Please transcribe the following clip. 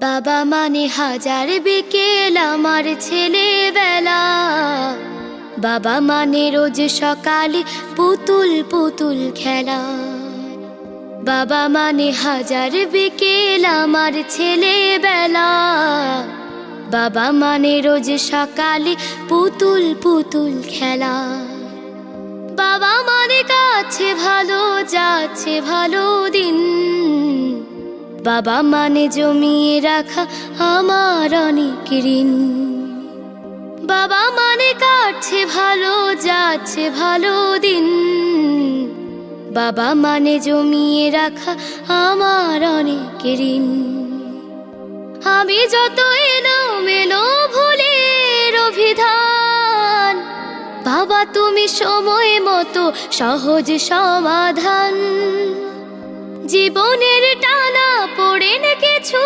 বাবা মানে হাজার বিকেল আমার ছেলেবেলা। বাবা মানে রোজ সকালে পুতুল পুতুল খেলা। বাবা মানে হাজার বিকেল আমার ছেলেবেলা। বাবা মানে রোজ সকালে পুতুল পুতুল খেলা। বাবা মানে কাছে ভালো যাচ্ছে ভালো দিন। বাবা মানে জমিয়ে রাখা আমার অনেক ঋণ। বাবা মানে কাটছে ভালো যাচ্ছে ভালো দিন। বাবা মানে জমিয়ে রাখা আমার অনেক ঋণ। আমি যত এলোমেলো ভুলের অভিধান, বাবা তুমি সময় মতো সহজ সমাধান। জীবনের টানা পড়ে না কিছু